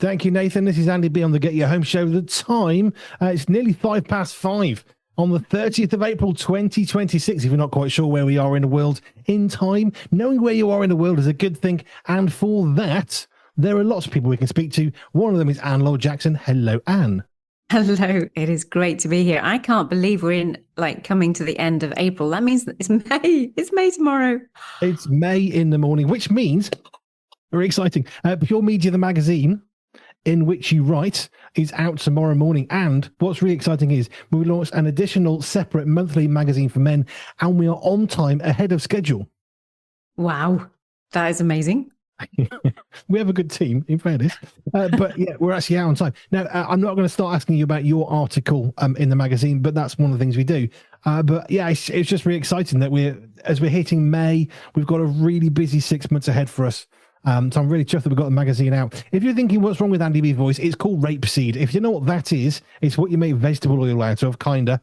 Thank you, Nathan. This is Andy B on the Get Your Home Show. The time, it's nearly 5 past 5 on the 30th of April, 2026. If you're not quite sure where we are in the world in time, knowing where you are in the world is a good thing. And for that, there are lots of people we can speak to. One of them is Laure Jackson. Hello, Anne. Hello, it is great to be here. I can't believe we're coming to the end of April. That means that it's May. It's May tomorrow. It's May in the morning, which means, very exciting, Pure Media, the magazine in which you write, is out tomorrow morning. And what's really exciting is we launched an additional separate monthly magazine for men, and we are on time ahead of schedule. Wow, that is amazing. We have a good team, in fairness. But yeah, we're actually out on time. Now, I'm not going to start asking you about your article in the magazine, but that's one of the things we do. But yeah, it's just really exciting that as we're hitting May, we've got a really busy 6 months ahead for us. So I'm really chuffed that we've got the magazine out. If you're thinking what's wrong with Andy B's voice, it's called rapeseed. If you know what that is, it's what you make vegetable oil out of, kinda.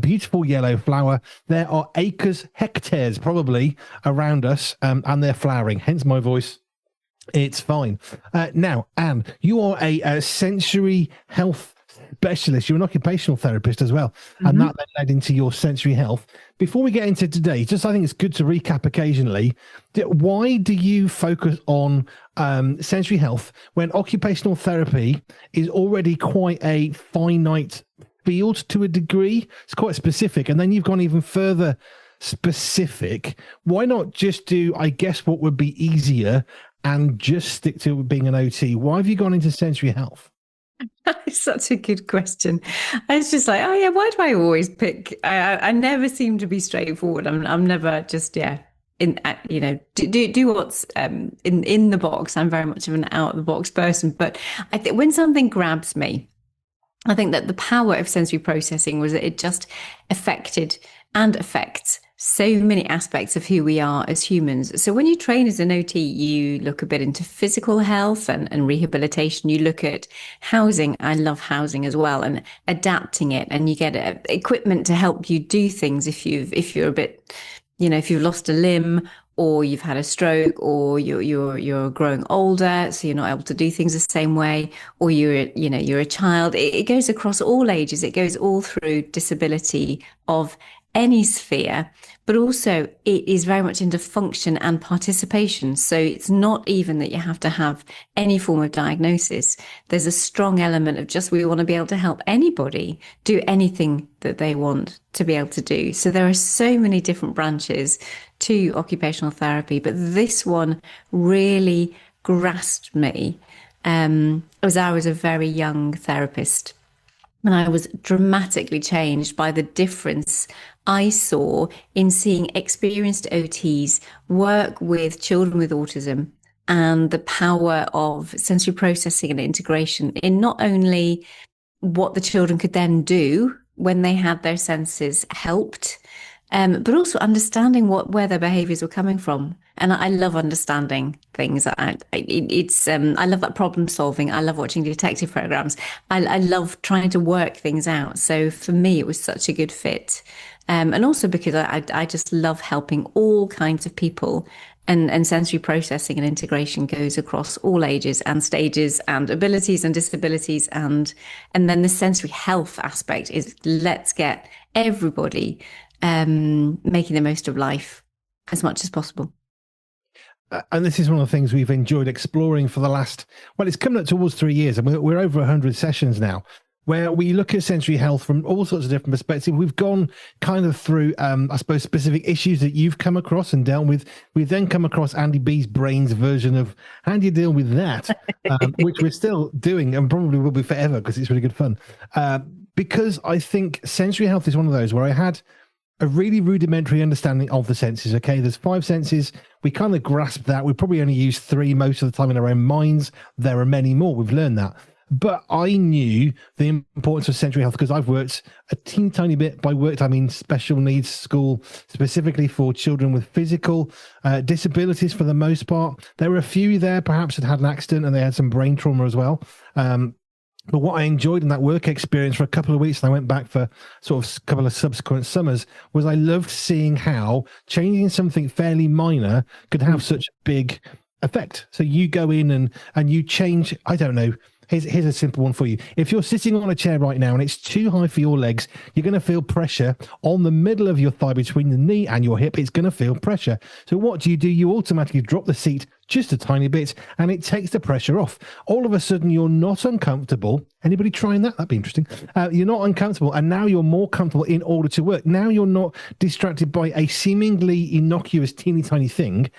Beautiful yellow flower. There are acres, hectares probably around us, and they're flowering, hence my voice. It's fine. Now, Anne, you are a sensory health specialist. You're an occupational therapist as well. Mm-hmm. And that then led into your sensory health. Before we get into today, I think it's good to recap occasionally. Why do you focus on sensory health when occupational therapy is already quite a finite field to a degree? It's quite specific. And then you've gone even further specific. Why not just do, I guess, what would be easier and just stick to being an OT? Why have you gone into sensory health? That's such a good question. I was just like, oh yeah, why do I always pick? I never seem to be straightforward. I'm never just do what's in the box. I'm very much of an out of the box person. But I think when something grabs me, I think that the power of sensory processing was that it just affected and affects so many aspects of who we are as humans. So when you train as an OT, you look a bit into physical health and rehabilitation. You look at housing. I love housing as well, and adapting it. And you get equipment to help you do things if you're a bit, if you've lost a limb, or you've had a stroke, or you're growing older, so you're not able to do things the same way, or you're a child. It goes across all ages. It goes all through disability of any sphere, but also it is very much into function and participation. So it's not even that you have to have any form of diagnosis. There's a strong element of just, we want to be able to help anybody do anything that they want to be able to do. So there are so many different branches to occupational therapy, but this one really grasped me as I was a very young therapist. And I was dramatically changed by the difference I saw in seeing experienced OTs work with children with autism, and the power of sensory processing and integration in not only what the children could then do when they had their senses helped, but also understanding where their behaviors were coming from. And I love understanding things. I love that problem solving. I love watching detective programs. I love trying to work things out. So for me, it was such a good fit. And also because I just love helping all kinds of people, and sensory processing and integration goes across all ages and stages and abilities and disabilities. And then the sensory health aspect is, let's get everybody making the most of life as much as possible. And this is one of the things we've enjoyed exploring for the last, it's coming up towards 3 years, and we're over 100 sessions now, where we look at sensory health from all sorts of different perspectives. We've gone kind of through, I suppose, specific issues that you've come across and dealt with. We've then come across Andy B's brain's version of how do you deal with that, which we're still doing and probably will be forever because it's really good fun. Because I think sensory health is one of those where I had a really rudimentary understanding of the senses. Okay, there's 5 senses. We kind of grasp that. We probably only use 3 most of the time in our own minds. There are many more. We've learned that. But I knew the importance of sensory health because I've worked a teeny tiny bit. By worked, I mean special needs school, specifically for children with physical disabilities for the most part. There were a few there perhaps that had an accident and they had some brain trauma as well. But what I enjoyed in that work experience for a couple of weeks, and I went back for sort of a couple of subsequent summers, was I loved seeing how changing something fairly minor could have such a big effect. So you go in and you change, I don't know, Here's a simple one for you. If you're sitting on a chair right now and it's too high for your legs, you're going to feel pressure on the middle of your thigh between the knee and your hip. It's going to feel pressure. So what do? You automatically drop the seat just a tiny bit and it takes the pressure off. All of a sudden, you're not uncomfortable. Anybody trying that? That'd be interesting. You're not uncomfortable, and now you're more comfortable in order to work. Now you're not distracted by a seemingly innocuous, teeny tiny thing,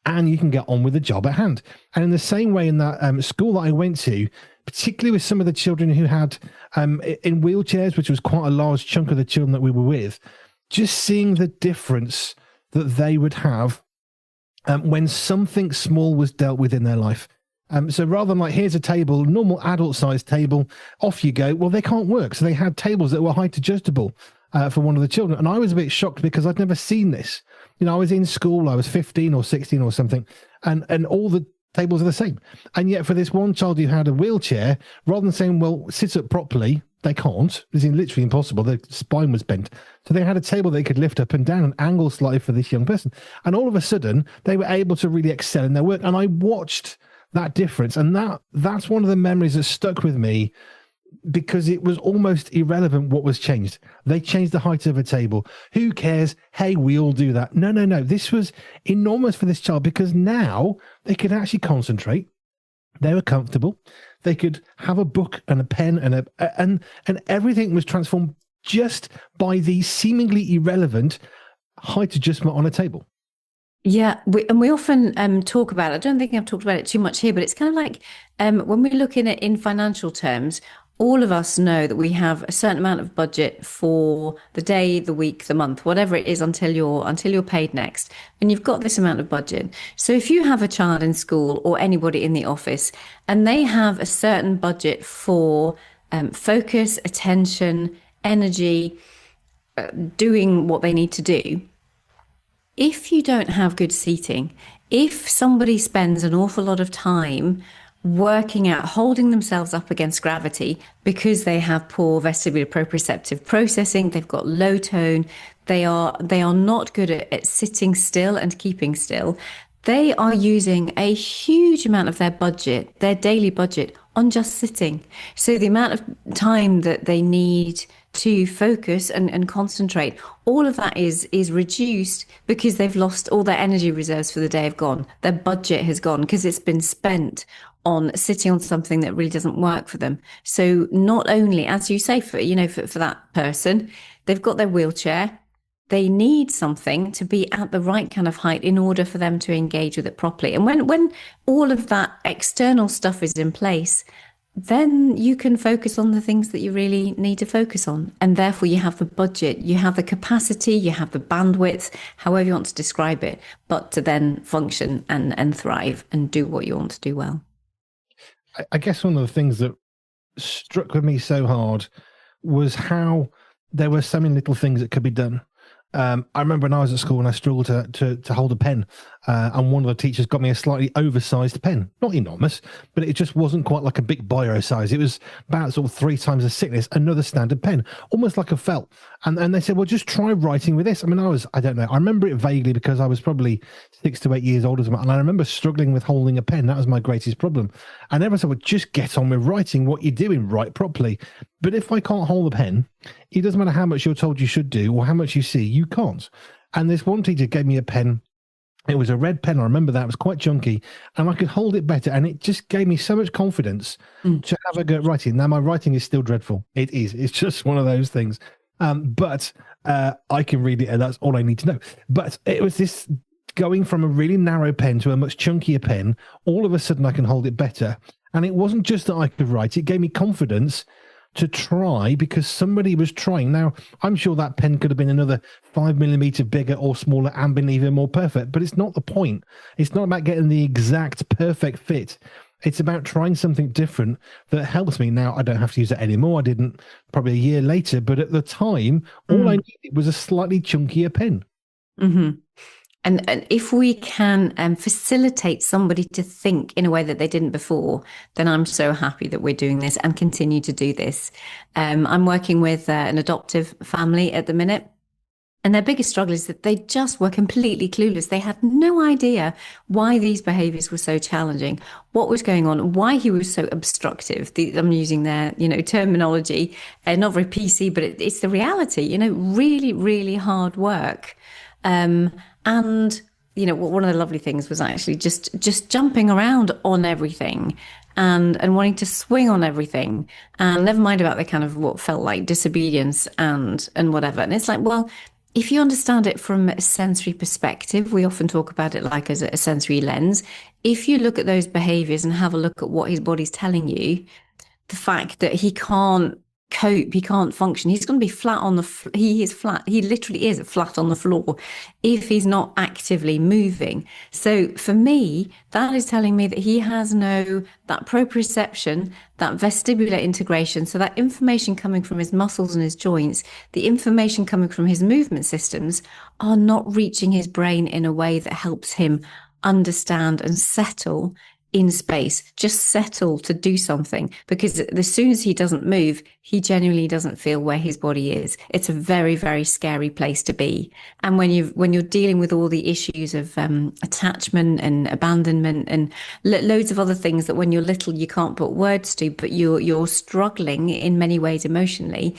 and you can get on with the job at hand. And in the same way, in that school that I went to, particularly with some of the children who had in wheelchairs, which was quite a large chunk of the children that we were with, just seeing the difference that they would have when something small was dealt with in their life. So rather than like, here's a table, normal adult-sized table, off you go. Well, they can't work. So they had tables that were height adjustable for one of the children. And I was a bit shocked because I'd never seen this. I was in school, I was 15 or 16 or something, and all the tables are the same. And yet for this one child who had a wheelchair, rather than saying, well, sit up properly, they can't. It's literally impossible. Their spine was bent. So they had a table they could lift up and down and angle slightly for this young person. And all of a sudden, they were able to really excel in their work. And I watched that difference. And that's one of the memories that stuck with me, because it was almost irrelevant what was changed. They changed the height of a table. Who cares? Hey, we all do that. No. This was enormous for this child, because now they could actually concentrate. They were comfortable. They could have a book and a pen and everything was transformed just by the seemingly irrelevant height adjustment on a table. Yeah, we often talk about it. I don't think I've talked about it too much here, but it's kind of like when we look in it in financial terms, all of us know that we have a certain amount of budget for the day, the week, the month, whatever it is, until you're paid next. And you've got this amount of budget. So if you have a child in school or anybody in the office and they have a certain budget for focus, attention, energy, doing what they need to do, if you don't have good seating, if somebody spends an awful lot of time working out, holding themselves up against gravity because they have poor vestibular proprioceptive processing, they've got low tone, they are not good at sitting still and keeping still, they are using a huge amount of their budget, their daily budget, on just sitting. So the amount of time that they need to focus and concentrate, all of that is reduced because they've lost all their energy reserves for the day have gone. Their budget has gone because it's been spent on sitting on something that really doesn't work for them. So not only, as you say, for that person, they've got their wheelchair, they need something to be at the right kind of height in order for them to engage with it properly. And when all of that external stuff is in place, then you can focus on the things that you really need to focus on. And therefore you have the budget, you have the capacity, you have the bandwidth, however you want to describe it, but to then function and thrive and do what you want to do well. I guess one of the things that struck with me so hard was how there were so many little things that could be done. I remember when I was at school and I struggled to hold a pen, and one of the teachers got me a slightly oversized pen, not enormous, but it just wasn't quite like a big biro size. It was about sort of 3 times the thickness, another standard pen, almost like a felt. And they said, well, just try writing with this. I mean, I don't know. I remember it vaguely because I was probably 6 to 8 years older than that. And I remember struggling with holding a pen. That was my greatest problem. And everyone said, well, just get on with writing what you're doing, write properly. But if I can't hold a pen, it doesn't matter how much you're told you should do or how much you see, you can't. And this one teacher gave me a pen. It was a red pen. I remember that. It was quite chunky and I could hold it better. And it just gave me so much confidence to have a go at writing. Now, my writing is still dreadful. It is. It's just one of those things. But I can read it and that's all I need to know. But it was this going from a really narrow pen to a much chunkier pen. All of a sudden I can hold it better. And it wasn't just that I could write. It gave me confidence to try because somebody was trying. Now, I'm sure that pen could have been another 5 millimeter bigger or smaller and been even more perfect, but it's not the point. It's not about getting the exact perfect fit. It's about trying something different that helps me. Now, I don't have to use it anymore. I didn't probably a year later, but at the time, all I needed was a slightly chunkier pen. Mm-hmm. And if we can facilitate somebody to think in a way that they didn't before, then I'm so happy that we're doing this and continue to do this. I'm working with an adoptive family at the minute. And their biggest struggle is that they just were completely clueless. They had no idea why these behaviors were so challenging, what was going on, why he was so obstructive. I'm using their, terminology, not very PC, but it's the reality, really, really hard work. And one of the lovely things was actually just jumping around on everything and wanting to swing on everything, and never mind about the kind of what felt like disobedience and whatever. And it's like, well, if you understand it from a sensory perspective, we often talk about it like as a sensory lens. If you look at those behaviors and have a look at what his body's telling you, the fact that he can't cope, he can't function, he's going to be flat on the he is flat, he literally is flat on the floor if he's not actively moving. So for me, that is telling me that he has that proprioception, that vestibular integration, so that information coming from his muscles and his joints, the information coming from his movement systems are not reaching his brain in a way that helps him understand and settle in space, just settle to do something, because as soon as he doesn't move, he genuinely doesn't feel where his body is. It's a very, very scary place to be. And when you're dealing with all the issues of attachment and abandonment and loads of other things that when you're little you can't put words to, but you're struggling in many ways emotionally,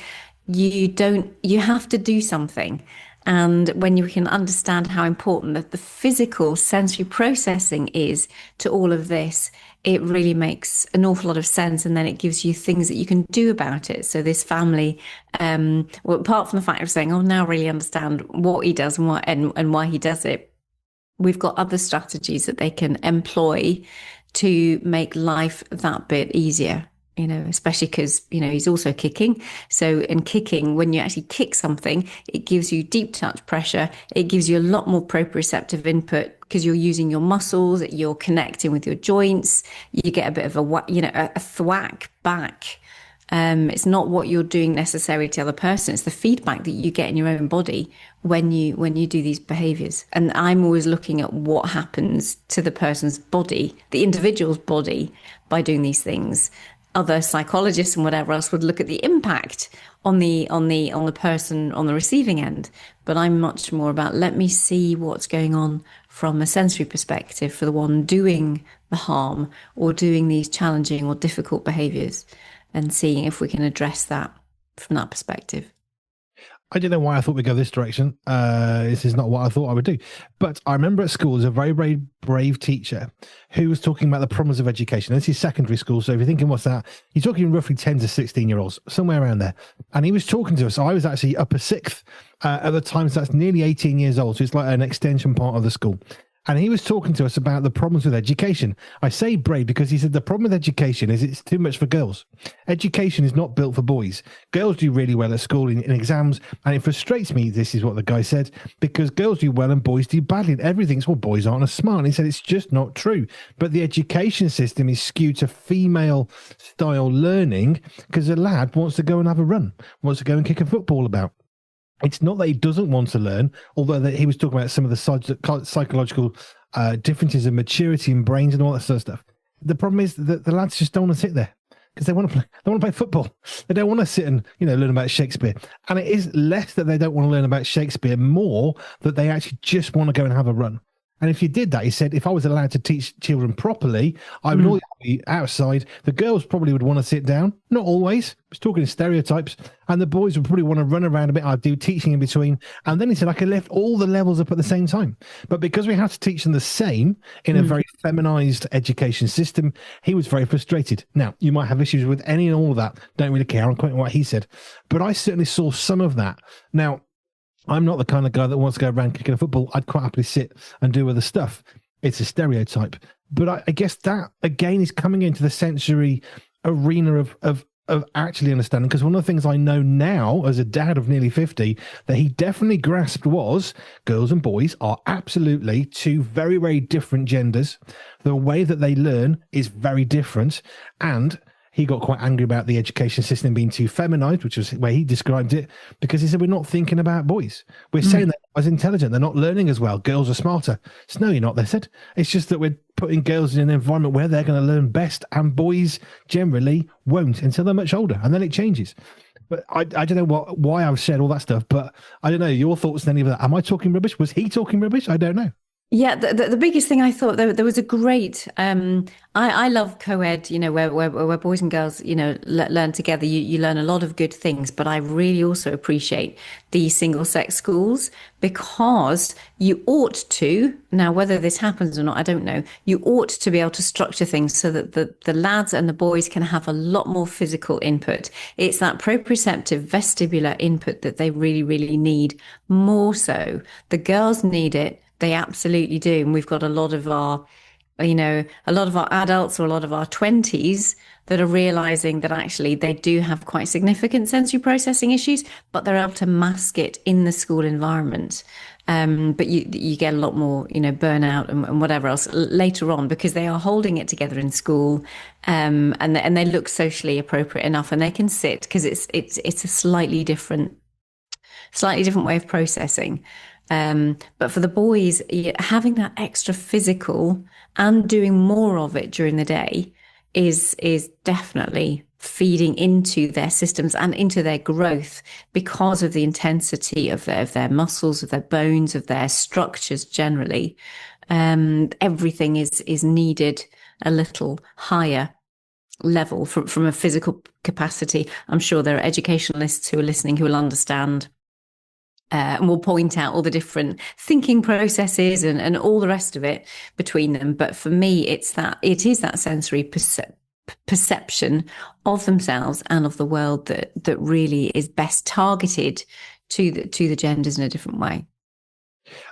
you have to do something. And when you can understand how important that the physical sensory processing is to all of this, it really makes an awful lot of sense. And then it gives you things that you can do about it. So this family, well, apart from the fact of saying, oh, now I really understand what he does and why he does it, we've got other strategies that they can employ to make life that bit easier. Especially because, he's also kicking. So in kicking, when you actually kick something, it gives you deep touch pressure. It gives you a lot more proprioceptive input because you're using your muscles, you're connecting with your joints. You get a bit of a thwack back. It's not what you're doing necessarily to the other person. It's the feedback that you get in your own body when you do these behaviors. And I'm always looking at what happens to the person's body, the individual's body, by doing these things. Other psychologists and whatever else would look at the impact on the person on the receiving end. But I'm much more about, let me see what's going on from a sensory perspective for the one doing the harm or doing these challenging or difficult behaviors, and seeing if we can address that from that perspective. I don't know why I thought we'd go this direction. This is not what I thought I would do. But I remember at school, there's a very, very brave teacher who was talking about the problems of education. This is secondary school. So if you're thinking, what's that? You're talking roughly 10 to 16-year-olds, somewhere around there. And he was talking to us. So I was actually upper sixth at the time. So that's nearly 18 years old. So it's like an extension part of the school. And he was talking to us about the problems with education. I say brave because he said the problem with education is it's too much for girls. Education is not built for boys. Girls do really well at school in exams, and it frustrates me, this is what the guy said, because girls do well and boys do badly. And everything's, well, boys aren't as smart. And he said it's just not true. But the education system is skewed to female-style learning because a lad wants to go and have a run, wants to go and kick a football about. It's not that he doesn't want to learn, although he was talking about some of the psychological differences in maturity and brains and all that sort of stuff. The problem is that the lads just don't want to sit there because they want to play. They want to play football. They don't want to sit and learn about Shakespeare. And it is less that they don't want to learn about Shakespeare, more that they actually just want to go and have a run. And if you did that, he said, if I was allowed to teach children properly, I would always be outside. The girls probably would want to sit down. Not always. I was talking in stereotypes. And the boys would probably want to run around a bit. I'd do teaching in between. And then he said, I could lift all the levels up at the same time. But because we have to teach them the same in a very feminized education system, he was very frustrated. Now, you might have issues with any and all of that. Don't really care. I'm quoting what he said. But I certainly saw some of that. Now, I'm not the kind of guy that wants to go around kicking a football. I'd quite happily sit and do other stuff. It's a stereotype. But I guess that, again, is coming into the sensory arena of actually understanding. Because one of the things I know now, as a dad of nearly 50, that he definitely grasped was girls and boys are absolutely two very, very different genders. The way that they learn is very different. And he got quite angry about the education system being too feminized, which was where he described it, because he said, we're not thinking about boys. We're saying that as intelligent. They're not learning as well. Girls are smarter. So, no, you're not, they said. It's just that we're putting girls in an environment where they're going to learn best, and boys generally won't until they're much older. And then it changes. But I don't know why I've said all that stuff, but I don't know your thoughts on any of that. Am I talking rubbish? Was he talking rubbish? I don't know. Yeah, the biggest thing I thought there was a great I love co-ed, where boys and girls, learn together. You learn a lot of good things, but I really also appreciate the single sex schools because you ought to, now whether this happens or not, I don't know, you ought to be able to structure things so that the lads and the boys can have a lot more physical input. It's that proprioceptive vestibular input that they really, really need more so. The girls need it. They absolutely do. And we've got a lot of our adults or a lot of our 20s that are realizing that actually they do have quite significant sensory processing issues, but they're able to mask it in the school environment. But you get a lot more, burnout and whatever else later on because they are holding it together in school, and they look socially appropriate enough, and they can sit because it's a slightly different way of processing. But for the boys, having that extra physical and doing more of it during the day is definitely feeding into their systems and into their growth because of the intensity of their muscles, of their bones, of their structures generally. Everything is needed a little higher level from a physical capacity. I'm sure there are educationalists who are listening who will understand. And we'll point out all the different thinking processes and all the rest of it between them. But for me, it is that sensory perception of themselves and of the world that really is best targeted to the genders in a different way.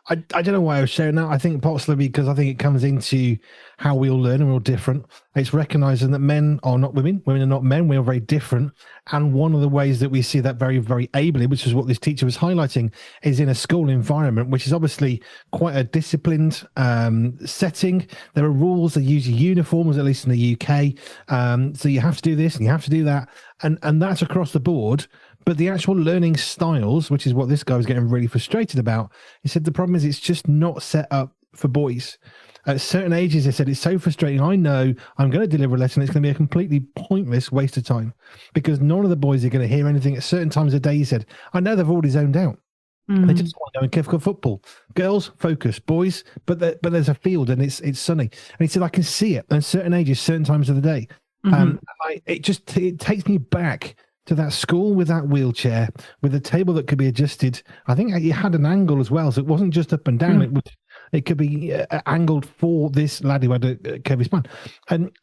I don't know why I was sharing that. I think possibly because I think it comes into how we all learn and we're all different. It's recognizing that men are not women, women are not men. We are very different. And one of the ways that we see that very, very ably, which is what this teacher was highlighting, is in a school environment, which is obviously quite a disciplined setting. There are rules. They use uniforms, at least in the UK. So you have to do this and you have to do that. And that's across the board. But the actual learning styles, which is what this guy was getting really frustrated about, he said the problem is it's just not set up for boys. At certain ages, they said it's so frustrating. I know I'm going to deliver a lesson. It's going to be a completely pointless waste of time because none of the boys are going to hear anything at certain times of day. He said, I know they've already zoned out. They just want to go and kick football. Girls, focus. Boys, but there's a field and it's sunny. And he said, I can see it at certain ages, certain times of the day. It takes me back to that school with that wheelchair, with a table that could be adjusted. I think it had an angle as well, so it wasn't just up and down. It could be angled for this lad who had a curvy spine.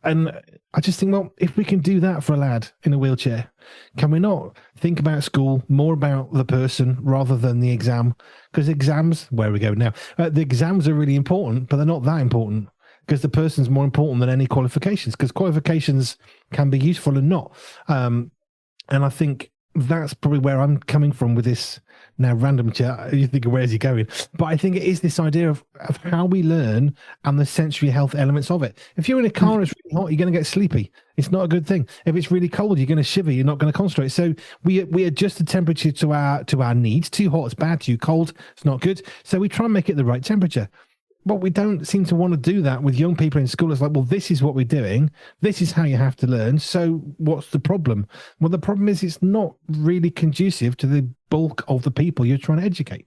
And I just think, well, if we can do that for a lad in a wheelchair, can we not think about school more about the person rather than the exam? Because exams, where we go now, the exams are really important, but they're not that important. Because the person's more important than any qualifications, because qualifications can be useful and not. And I think that's probably where I'm coming from with this now random chat. You think, where's he going? But I think it is this idea of how we learn and the sensory health elements of it. If you're in a car and it's really hot, you're going to get sleepy. It's not a good thing. If it's really cold, you're going to shiver. You're not going to concentrate. So we adjust the temperature to our needs. Too hot is bad. Too cold, it's not good. So we try and make it the right temperature. But we don't seem to want to do that with young people in school. It's like, well, this is what we're doing. This is how you have to learn. So what's the problem? Well, the problem is it's not really conducive to the bulk of the people you're trying to educate.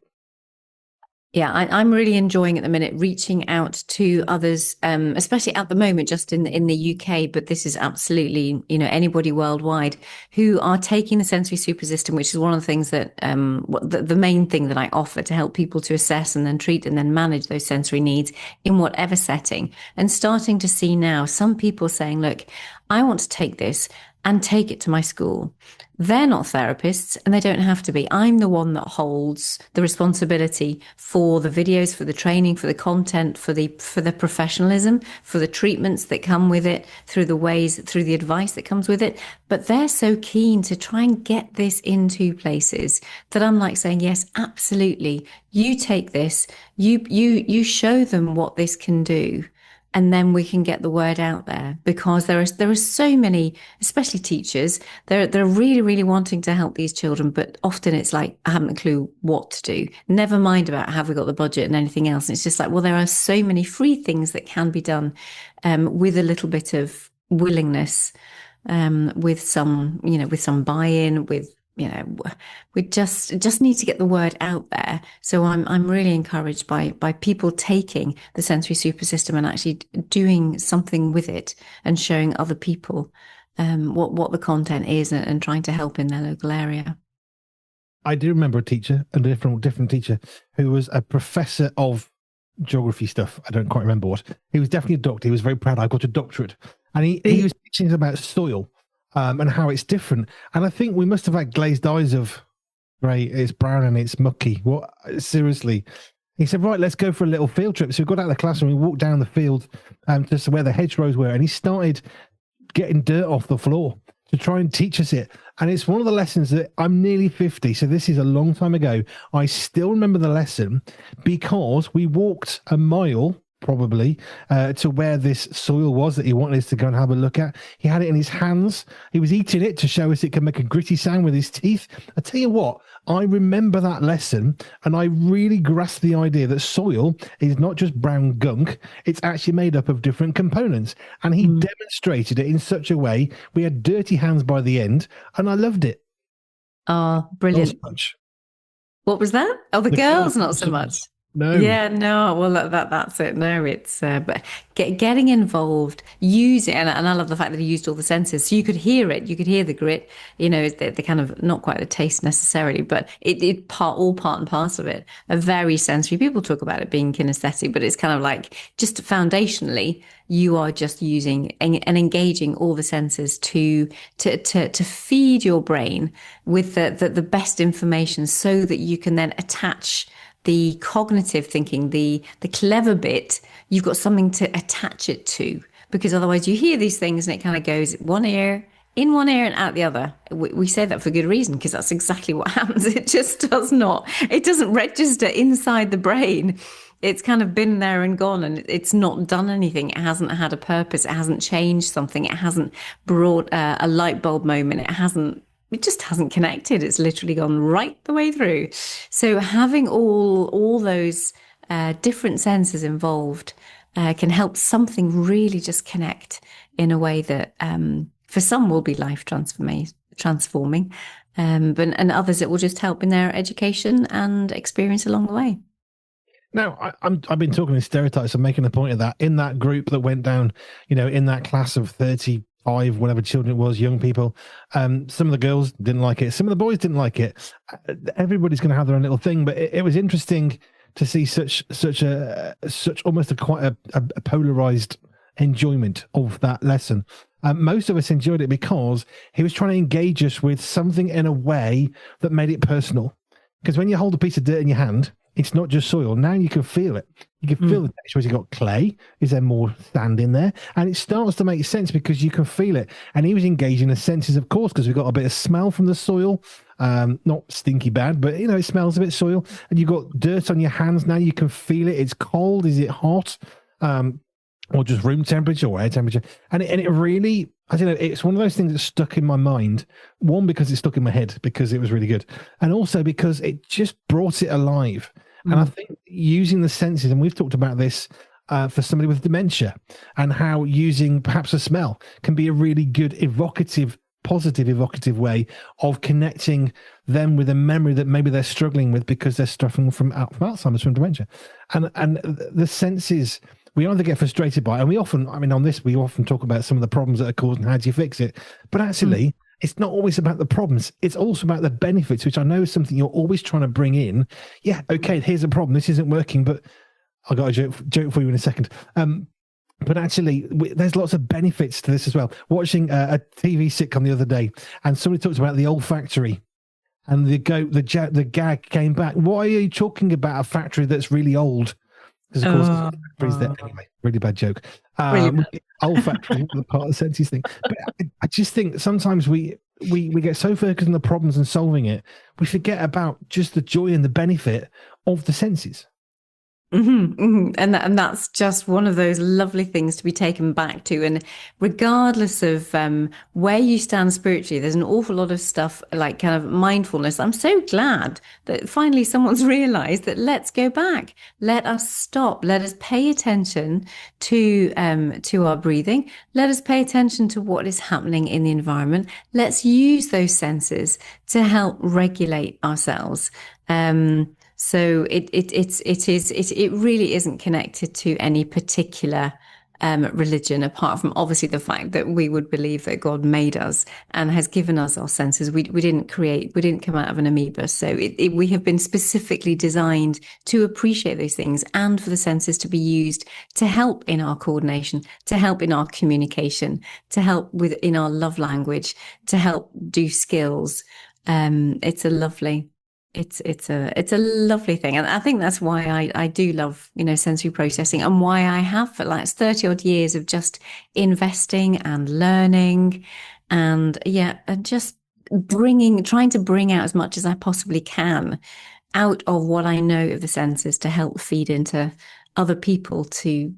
Yeah, I'm really enjoying at the minute reaching out to others, especially at the moment, just in the UK. But this is absolutely, anybody worldwide who are taking the sensory super system, which is one of the things that the main thing that I offer to help people to assess and then treat and then manage those sensory needs in whatever setting. And starting to see now some people saying, look, I want to take this and take it to my school. They're not therapists and they don't have to be. I'm the one that holds the responsibility for the videos, for the training, for the content, for the professionalism, for the treatments that come with it, through the advice that comes with it. But they're so keen to try and get this into places that I'm like saying, yes, absolutely. You take this, you show them what this can do. And then we can get the word out there because there are so many, especially teachers, they're really, really wanting to help these children, but often it's like, I haven't a clue what to do. Never mind about have we got the budget and anything else. And it's just like, well, there are so many free things that can be done with a little bit of willingness, with some buy-in, with we just need to get the word out there. So I'm really encouraged by people taking the sensory super system and actually doing something with it and showing other people what the content is, and trying to help in their local area. I do remember a teacher, a different teacher, who was a professor of geography stuff. I don't quite remember what. He was definitely a doctor. He was very proud. I got a doctorate, and he was teaching us about soil and how it's different. And I think we must have had glazed eyes of, right, it's brown and it's mucky. What? Seriously? He said, right, let's go for a little field trip. So we got out of the classroom, we walked down the field to where the hedgerows were, and he started getting dirt off the floor to try and teach us it. And it's one of the lessons that I'm nearly 50, so this is a long time ago. I still remember the lesson because we walked a mile probably to where this soil was that he wanted us to go and have a look at. He had it in his hands. He was eating it to show us it can make a gritty sound with his teeth. I tell you what, I remember that lesson, and I really grasped the idea that soil is not just brown gunk, it's actually made up of different components. And he demonstrated it in such a way. We had dirty hands by the end, and I loved it. Oh, brilliant. Not so much. What was that? Oh, the girls, not so much. No. Yeah, no. Well, that's it. No, it's but getting involved, use it, and I love the fact that he used all the senses, so you could hear it, you could hear the grit. The kind of, not quite the taste necessarily, but it all part and parcel of it. A very sensory. People talk about it being kinesthetic, but it's kind of like, just foundationally, you are just using and engaging all the senses to feed your brain with the best information, so that you can then attach the cognitive thinking, the clever bit. You've got something to attach it to, because otherwise you hear these things and it kind of goes in one ear and out the other. We say that for good reason, because that's exactly what happens. It just it doesn't register inside the brain. It's kind of been there and gone, and it's not done anything. It hasn't had a purpose. It hasn't changed something. It hasn't brought a light bulb moment. It just hasn't connected. It's literally gone right the way through. So having all those different senses involved can help something really just connect in a way that for some will be life transforming, and others it will just help in their education and experience along the way. Now, I've been talking in stereotypes and making a point of that. In that group that went down, in that class of 35, whatever children it was, young people, some of the girls didn't like it. Some of the boys didn't like it. Everybody's going to have their own little thing, but it was interesting to see such almost quite a polarized enjoyment of that lesson. Most of us enjoyed it because he was trying to engage us with something in a way that made it personal. Because when you hold a piece of dirt in your hand, it's not just soil. Now you can feel it. You can feel the texture. Has it got clay? Is there more sand in there? And it starts to make sense because you can feel it. And he was engaging the senses, of course, because we've got a bit of smell from the soil. Not stinky bad, but it smells a bit soil. And you've got dirt on your hands. Now you can feel it. It's cold. Is it hot? Or just room temperature or air temperature? And it really, I don't know, it's one of those things that stuck in my mind. One, because it stuck in my head because it was really good. And also because it just brought it alive. And I think using the senses, and we've talked about this for somebody with dementia, and how using perhaps a smell can be a really good positive evocative way of connecting them with a memory that maybe they're struggling with because they're suffering from Alzheimer's, from dementia. And the senses, we either get frustrated by it, and we often talk about some of the problems that are caused and how do you fix it. But actually, it's not always about the problems. It's also about the benefits, which I know is something you're always trying to bring in. Yeah, okay, here's a problem. This isn't working, but I got a joke for you in a second. But actually, there's lots of benefits to this as well. Watching a TV sitcom the other day, and somebody talked about the olfactory, and the gag came back. Why are you talking about a factory that's really old? Because of course, anyway, really bad joke. Olfactory is the part of the senses thing. But I just think sometimes we get so focused on the problems and solving it, we forget about just the joy and the benefit of the senses. And that's just one of those lovely things to be taken back to. And regardless of where you stand spiritually, there's an awful lot of stuff like kind of mindfulness. I'm so glad that finally someone's realized that let's go back. Let us stop. Let us pay attention to our breathing. Let us pay attention to what is happening in the environment. Let's use those senses to help regulate ourselves. So it really isn't connected to any particular religion, apart from obviously the fact that we would believe that God made us and has given us our senses. We didn't come out of an amoeba. So we have been specifically designed to appreciate those things and for the senses to be used to help in our coordination, to help in our communication, to help in our love language, to help do skills. It's a lovely thing, and I think that's why I do love sensory processing, and why I have for like 30 odd years of just investing and learning, and just trying to bring out as much as I possibly can out of what I know of the senses to help feed into other people, to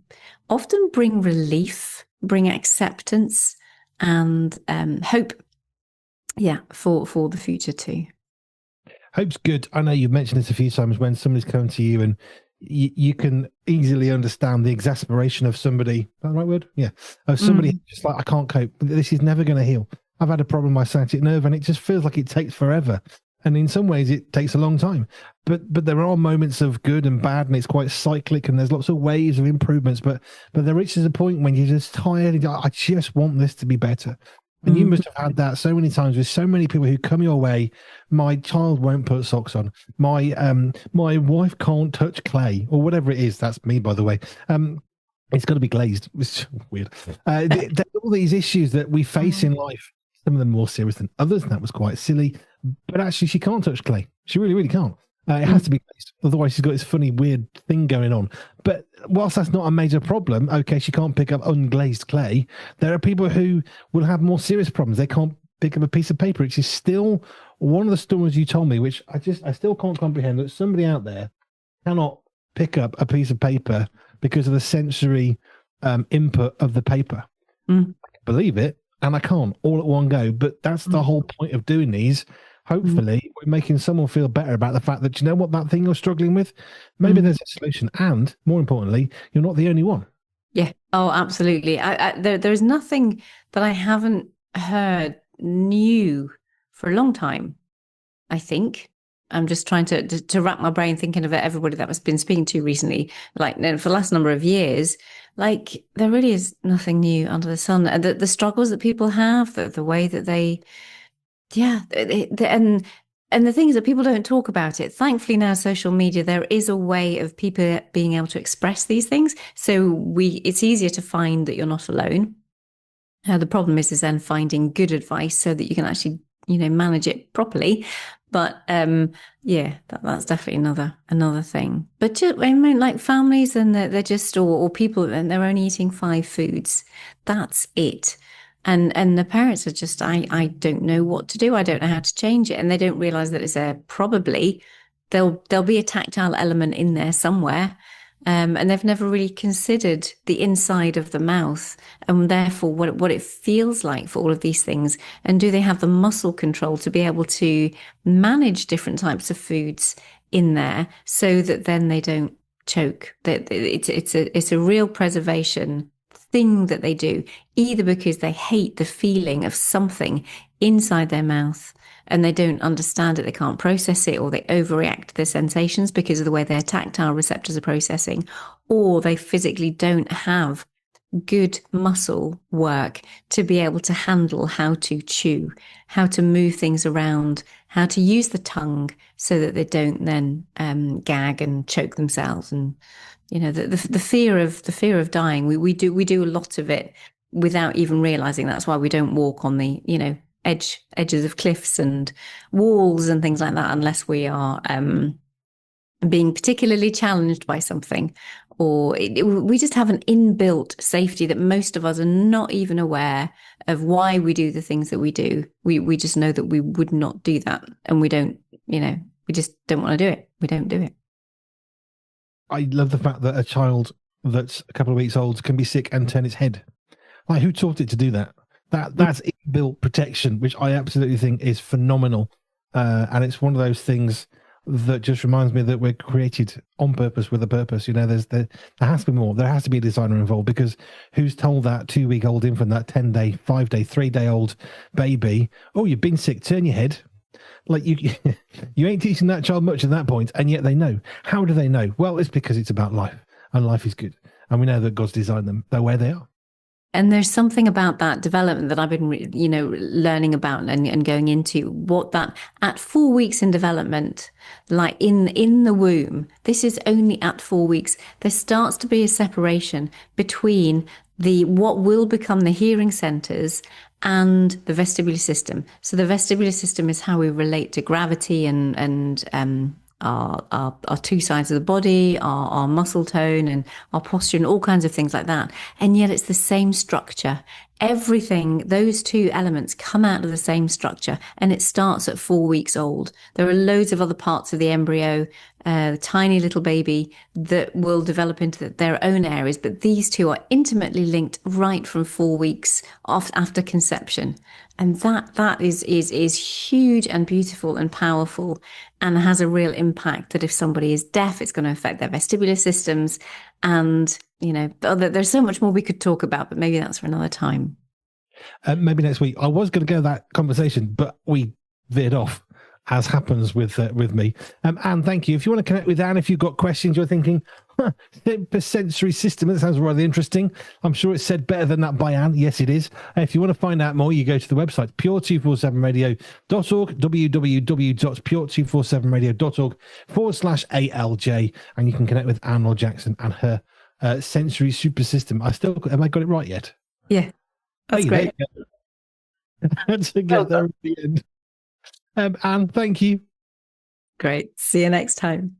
often bring relief, bring acceptance, and hope, for the future too. Hope's good. I know you've mentioned this a few times when somebody's come to you and you can easily understand the exasperation of somebody. Is that the right word? Yeah. Of somebody just like, I can't cope. This is never going to heal. I've had a problem with my sciatic nerve and it just feels like it takes forever. And in some ways it takes a long time. But there are moments of good and bad, and it's quite cyclic, and there's lots of waves of improvements. But there reaches a point when you're just tired and I just want this to be better. And you must have had that so many times with so many people who come your way. My child won't put socks on. My wife can't touch clay, or whatever it is. That's me, by the way. It's got to be glazed. It's weird. There's all these issues that we face in life. Some of them more serious than others, and that was quite silly. But actually, she can't touch clay. She really, really can't. It has to be glazed. Otherwise, she's got this funny, weird thing going on. But whilst that's not a major problem, okay, she can't pick up unglazed clay. There are people who will have more serious problems. They can't pick up a piece of paper, which is still one of the stories you told me, which I still can't comprehend, that somebody out there cannot pick up a piece of paper because of the sensory input of the paper. I can believe it, and I can't all at one go. But that's the whole point of doing these. Hopefully, we're making someone feel better about the fact that, you know what, that thing you're struggling with, maybe there's a solution. And more importantly, you're not the only one. Yeah. Oh, absolutely. There's nothing that I haven't heard new for a long time, I think. I'm just trying to wrap my brain thinking of everybody that I've been speaking to recently, like for the last number of years. Like, there really is nothing new under the sun. The struggles that people have, the way that they... and the thing is that people don't talk about it. Thankfully now, social media, there is a way of people being able to express these things. So it's easier to find that you're not alone. The problem is then finding good advice so that you can actually, manage it properly. But that's definitely another thing. But just, I mean, like families, and they're just or people, and they're only eating 5 foods. That's it. And the parents are just, I don't know what to do. I don't know how to change it. And they don't realize that it's probably there'll be a tactile element in there somewhere. And they've never really considered the inside of the mouth, and therefore what it feels like for all of these things. And do they have the muscle control to be able to manage different types of foods in there so that then they don't choke? That it's a real preservation thing that they do, either because they hate the feeling of something inside their mouth and they don't understand it, they can't process it, or they overreact to their sensations because of the way their tactile receptors are processing, or they physically don't have good muscle work to be able to handle how to chew, how to move things around, how to use the tongue so that they don't then gag and choke themselves. And the fear of dying, we do a lot of it without even realizing. That's why we don't walk on the edges of cliffs and walls and things like that unless we are being particularly challenged by something, or we just have an inbuilt safety that most of us are not even aware of why we do the things that we do. We just know that we would not do that, and we don't, we just don't want to do it. We don't do it. I love the fact that a child that's a couple of weeks old can be sick and turn its head. Like, who taught it to do that? That's inbuilt protection, which I absolutely think is phenomenal. And it's one of those things that just reminds me that we're created on purpose with a purpose. You know, there has to be more. There has to be a designer involved, because who's told that 2-week-old infant, that 10-day, 5-day, 3-day-old baby, oh, you've been sick, turn your head. Like, you you ain't teaching that child much at that point, and yet they know. How do they know? Well, it's because it's about life, and life is good, and we know that God's designed them. They're where they are. And there's something about that development that I've been, learning about and going into what that at 4 weeks in development, like in the womb, this is only at 4 weeks, there starts to be a separation between the what will become the hearing centers and the vestibular system. So the vestibular system is how we relate to gravity and our two sides of the body, our muscle tone and our posture and all kinds of things like that. And yet it's the same structure. Everything, those two elements come out of the same structure, and it starts at 4 weeks old. There are loads of other parts of the embryo, the tiny little baby, that will develop into their own areas, but these two are intimately linked right from 4 weeks after conception. And that is huge and beautiful and powerful, and has a real impact that if somebody is deaf, it's going to affect their vestibular systems. And, there's so much more we could talk about, but maybe that's for another time. Maybe next week. I was going to go that conversation, but we veered off, as happens with me. Anne, thank you. If you want to connect with Anne, if you've got questions, you're thinking, sensory system, that sounds rather interesting. I'm sure it's said better than that by Anne. Yes, it is. If you want to find out more, you go to the website, pure247radio.org, www.pure247radio.org/ALJ, and you can connect with Anne Laure Jackson and her sensory super system. Am I got it right yet? Yeah, that's great. To get there at the end. Anne, thank you. Great. See you next time.